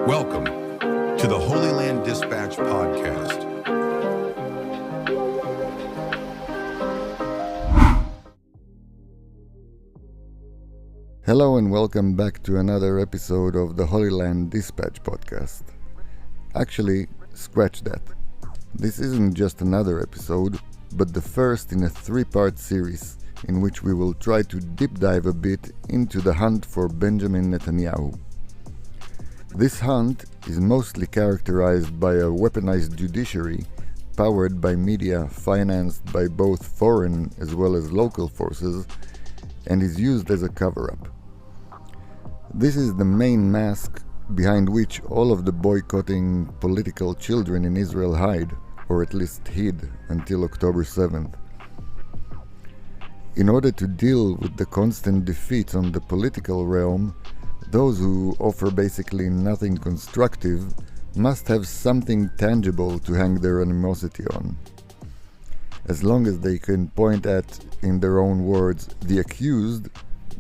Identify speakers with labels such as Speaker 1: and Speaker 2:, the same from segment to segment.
Speaker 1: Welcome to the Holy Land Dispatch podcast.
Speaker 2: Hello and welcome back to another episode of the Holy Land Dispatch podcast. Actually, scratch that. This isn't just another episode, but the first in a three-part series in which we will try to deep dive a bit into the hunt for Benjamin Netanyahu. This hunt is mostly characterized by a weaponized judiciary powered by media financed by both foreign as well as local forces and is used as a cover-up. This is the main mask behind which all of the boycotting political children in Israel hide, or at least hid until October 7th. In order to deal with the constant defeats on the political realm, those who offer basically nothing constructive must have something tangible to hang their animosity on. As long as they can point at, in their own words, the accused,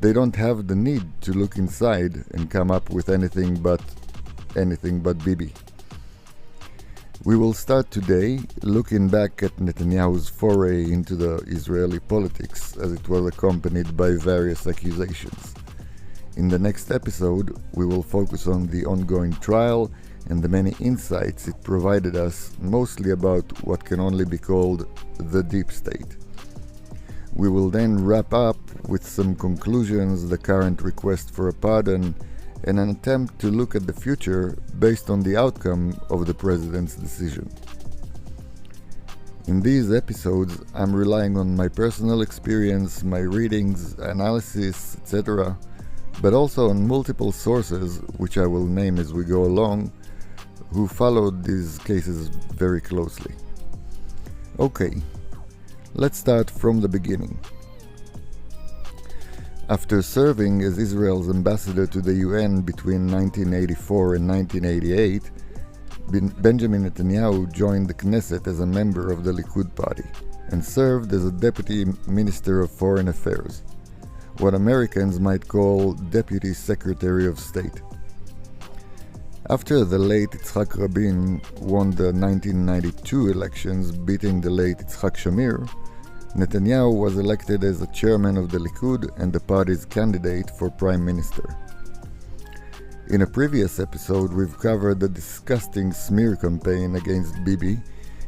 Speaker 2: they don't have the need to look inside and come up with anything but Bibi. We will start today looking back at Netanyahu's foray into the Israeli politics as it was accompanied by various accusations. In the next episode, we will focus on the ongoing trial and the many insights it provided us, mostly about what can only be called the deep state. We will then wrap up with some conclusions, the current request for a pardon, and an attempt to look at the future based on the outcome of the president's decision. In these episodes, I'm relying on my personal experience, my readings, analysis, etc., but also on multiple sources, which I will name as we go along, who followed these cases very closely. Okay, let's start from the beginning. After serving as Israel's ambassador to the UN between 1984 and 1988, Benjamin Netanyahu joined the Knesset as a member of the Likud party and served as a deputy minister of foreign affairs, what Americans might call Deputy Secretary of State. After the late Yitzhak Rabin won the 1992 elections, beating the late Yitzhak Shamir, Netanyahu was elected as the chairman of the Likud and the party's candidate for prime minister. In a previous episode, we've covered the disgusting smear campaign against Bibi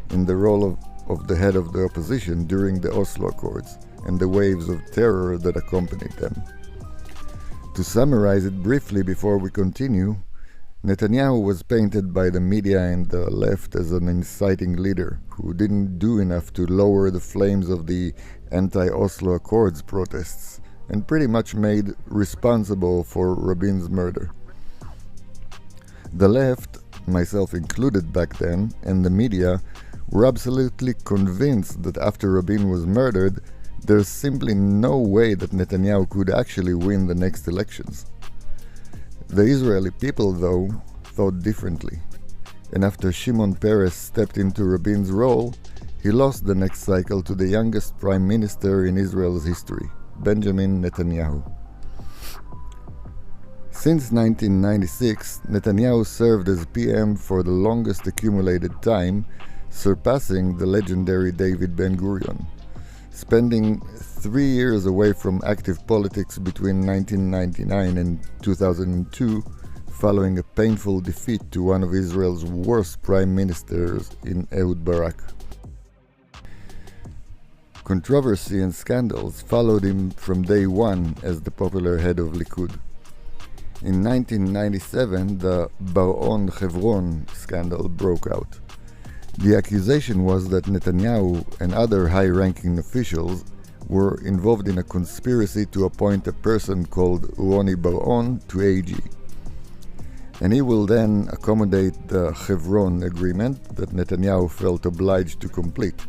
Speaker 2: in the role of the head of the opposition during the Oslo Accords and the waves of terror that accompanied them. To summarize it briefly before we continue, Netanyahu was painted by the media and the left as an inciting leader who didn't do enough to lower the flames of the anti-Oslo Accords protests and pretty much made responsible for Rabin's murder. The left, myself included back then, and the media were absolutely convinced that after Rabin was murdered, there's simply no way that Netanyahu could actually win the next elections. The Israeli people, though, thought differently, and after Shimon Peres stepped into Rabin's role, he lost the next cycle to the youngest prime minister in Israel's history, Benjamin Netanyahu. Since 1996, Netanyahu served as PM for the longest accumulated time, surpassing the legendary David Ben-Gurion, spending 3 years away from active politics between 1999 and 2002, following a painful defeat to one of Israel's worst prime ministers in Ehud Barak. Controversy and scandals followed him from day one as the popular head of Likud. In 1997, the Bar-On Hebron scandal broke out. The accusation was that Netanyahu and other high-ranking officials were involved in a conspiracy to appoint a person called Roni Bar-On to AG. And he will then accommodate the Hebron agreement that Netanyahu felt obliged to complete.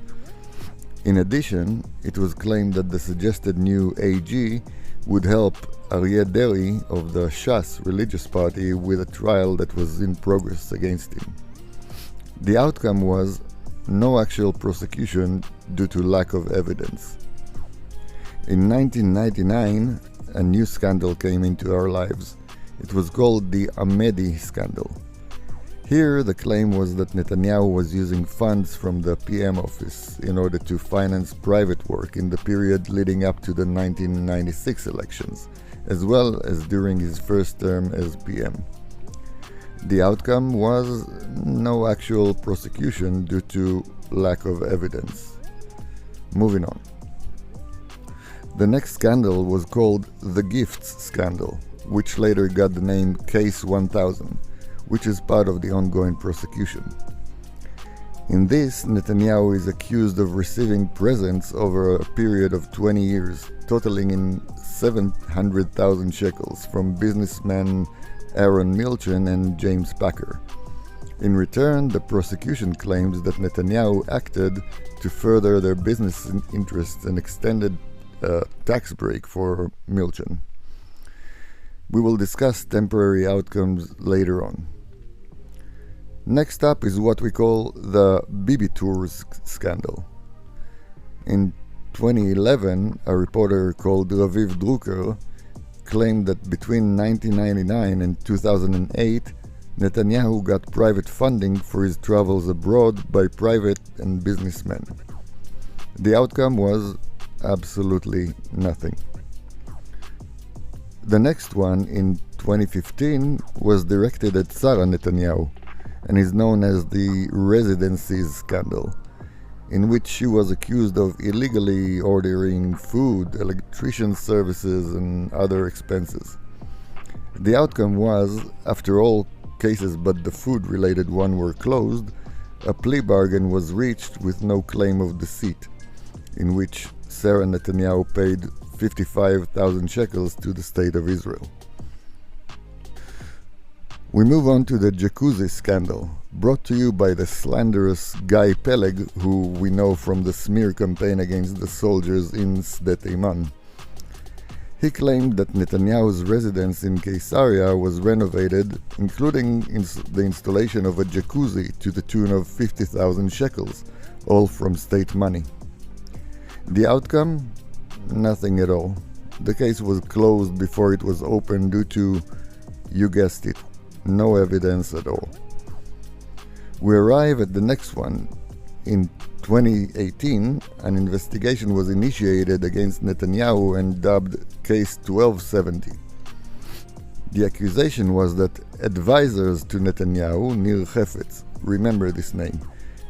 Speaker 2: In addition, it was claimed that the suggested new AG would help Aryeh Deri of the Shas religious party with a trial that was in progress against him. The outcome was no actual prosecution due to lack of evidence. In 1999, a new scandal came into our lives. It was called the Amedi scandal, Here, the claim was that Netanyahu was using funds from the PM office in order to finance private work in the period leading up to the 1996 elections, as well as during his first term as PM. The outcome was no actual prosecution due to lack of evidence. Moving on. The next scandal was called the Gifts Scandal, which later got the name Case 1000, which is part of the ongoing prosecution. In this, Netanyahu is accused of receiving presents over a period of 20 years, totaling in 700,000 shekels from businessmen Aaron Milchan and James Packer. In return, the prosecution claims that Netanyahu acted to further their business interests and extended a tax break for Milchan. We will discuss temporary outcomes later on. Next up is what we call the Bibi Tours scandal. In 2011, a reporter called Raviv Drucker claimed that between 1999 and 2008, Netanyahu got private funding for his travels abroad by private and businessmen. The outcome was absolutely nothing. The next one, in 2015, was directed at Sarah Netanyahu and is known as the Residencies Scandal, in which she was accused of illegally ordering food, electrician services, and other expenses. The outcome was, after all cases but the food-related one were closed, a plea bargain was reached with no claim of deceit, in which Sarah Netanyahu paid 55,000 shekels to the State of Israel. We move on to the Jacuzzi scandal, brought to you by the slanderous Guy Peleg, who we know from the smear campaign against the soldiers in Sde Teiman. He claimed that Netanyahu's residence in Caesarea was renovated, including the installation of a jacuzzi to the tune of 50,000 shekels, all from state money. The outcome? Nothing at all. The case was closed before it was opened due to, you guessed it, no evidence at all. We arrive at the next one. In 2018, an investigation was initiated against Netanyahu and dubbed Case 1270. The accusation was that advisors to Netanyahu, Nir Hefetz, remember this name,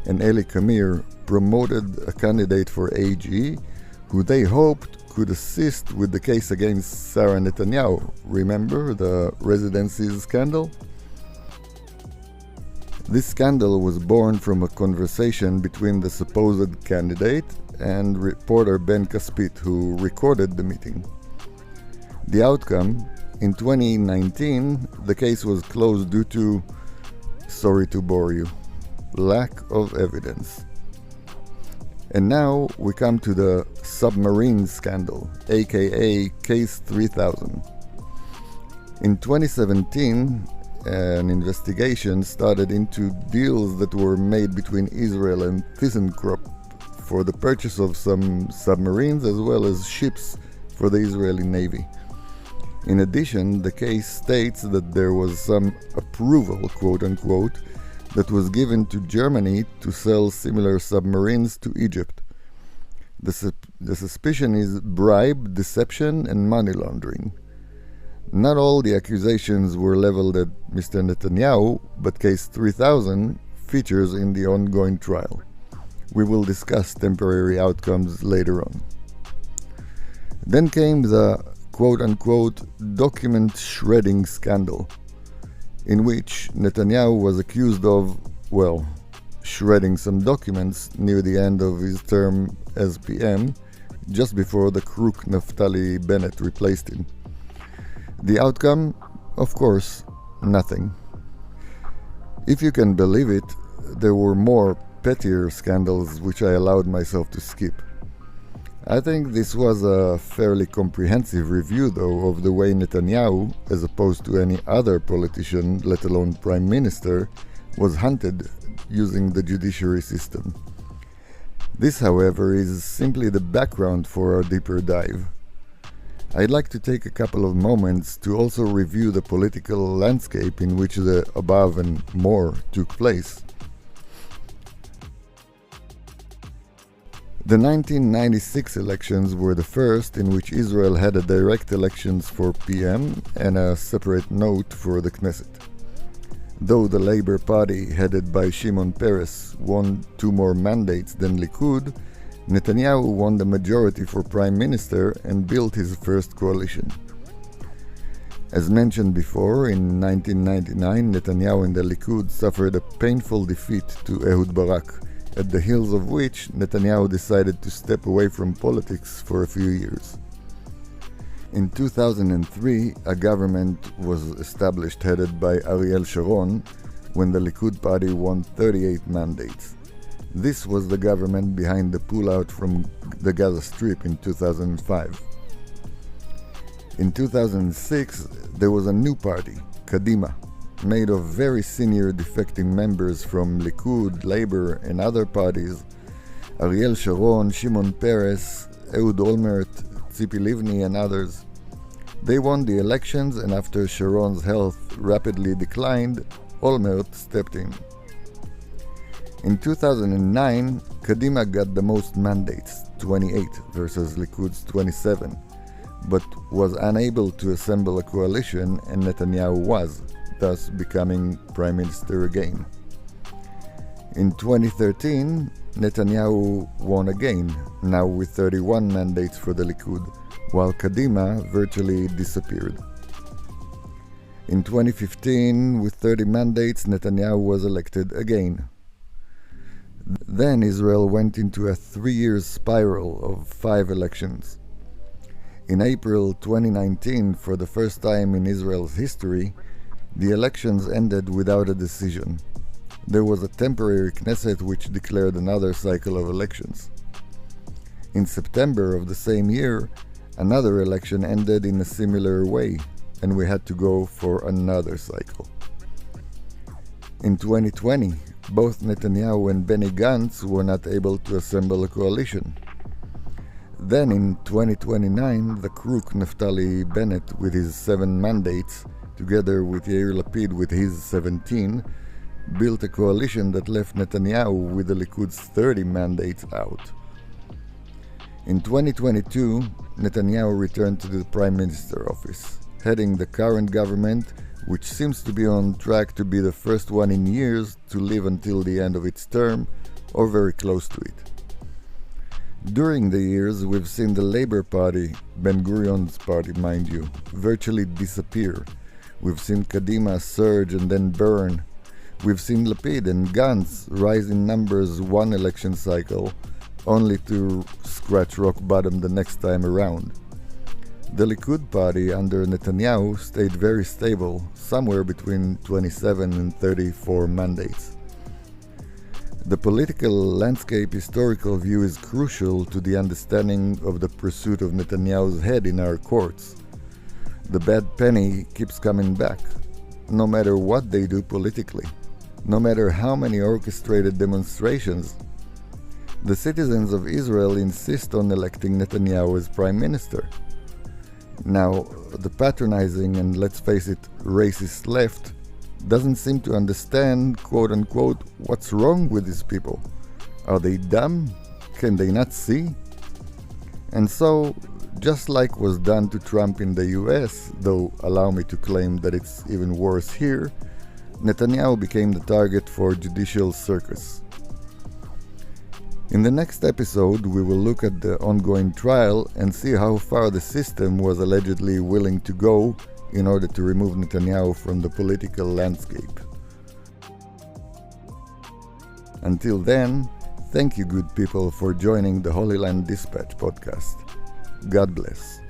Speaker 2: and Eli Kamir promoted a candidate for AG who they hoped could assist with the case against Sarah Netanyahu. Remember the Residencies scandal? This scandal was born from a conversation between the supposed candidate and reporter Ben Caspit, who recorded the meeting. The outcome? In 2019, the case was closed due to, sorry to bore you, lack of evidence. And now we come to the submarine scandal, aka Case 3000. In 2017, an investigation started into deals that were made between Israel and ThyssenKrupp for the purchase of some submarines as well as ships for the Israeli Navy. In addition, the case states that there was some approval, quote-unquote, that was given to Germany to sell similar submarines to Egypt. The suspicion is bribe, deception, and money laundering. Not all the accusations were leveled at Mr. Netanyahu, but Case 3000 features in the ongoing trial. We will discuss temporary outcomes later on. Then came the quote-unquote document shredding scandal, in which Netanyahu was accused of, well, shredding some documents near the end of his term as PM, just before the crook Naftali Bennett replaced him. The outcome? Of course, nothing. If you can believe it, there were more pettier scandals which I allowed myself to skip. I think this was a fairly comprehensive review, though, of the way Netanyahu, as opposed to any other politician, let alone prime minister, was hunted using the judiciary system. This, however, is simply the background for our deeper dive. I'd like to take a couple of moments to also review the political landscape in which the above and more took place. The 1996 elections were the first in which Israel had a direct elections for PM and a separate note for the Knesset. Though the Labour Party, headed by Shimon Peres, won 2 more mandates than Likud, Netanyahu won the majority for Prime Minister and built his first coalition. As mentioned before, in 1999, Netanyahu and the Likud suffered a painful defeat to Ehud Barak, at the heels of which Netanyahu decided to step away from politics for a few years. In 2003, a government was established headed by Ariel Sharon when the Likud party won 38 mandates. This was the government behind the pullout from the Gaza Strip in 2005. In 2006, there was a new party, Kadima, made of very senior defecting members from Likud, Labour and other parties, Ariel Sharon, Shimon Peres, Ehud Olmert, Tzipi Livni and others. They won the elections, and after Sharon's health rapidly declined, Olmert stepped in. In 2009, Kadima got the most mandates, 28 versus Likud's 27, but was unable to assemble a coalition, and Netanyahu was, thus becoming Prime Minister again. In 2013, Netanyahu won again, now with 31 mandates for the Likud, while Kadima virtually disappeared. In 2015, with 30 mandates, Netanyahu was elected again. Then Israel went into a 3-year spiral of 5 elections. In April 2019, for the first time in Israel's history, the elections ended without a decision. There was a temporary Knesset which declared another cycle of elections. In September of the same year, another election ended in a similar way, and we had to go for another cycle. In 2020, both Netanyahu and Benny Gantz were not able to assemble a coalition. Then in 2029, the crook Naftali Bennett with his 7 mandates, together with Yair Lapid with his 17, built a coalition that left Netanyahu with the Likud's 30 mandates out. In 2022, Netanyahu returned to the Prime Minister office, heading the current government, which seems to be on track to be the first one in years to live until the end of its term, or very close to it. During the years, we've seen the Labour Party, Ben-Gurion's party mind you, virtually disappear. We've seen Kadima surge and then burn. We've seen Lapid and Gantz rise in numbers one election cycle, only to scratch rock bottom the next time around. The Likud party under Netanyahu stayed very stable, somewhere between 27 and 34 mandates. The political landscape historical view is crucial to the understanding of the pursuit of Netanyahu's head in our courts. The bad penny keeps coming back, no matter what they do politically, no matter how many orchestrated demonstrations. The citizens of Israel insist on electing Netanyahu as Prime Minister. Now, the patronizing and, let's face it, racist left doesn't seem to understand, quote-unquote, what's wrong with these people. Are they dumb? Can they not see? And so, just like was done to Trump in the US, though allow me to claim that it's even worse here, Netanyahu became the target for judicial circus. In the next episode, we will look at the ongoing trial and see how far the system was allegedly willing to go in order to remove Netanyahu from the political landscape. Until then, thank you good people for joining the Holy Land Dispatch podcast. God bless.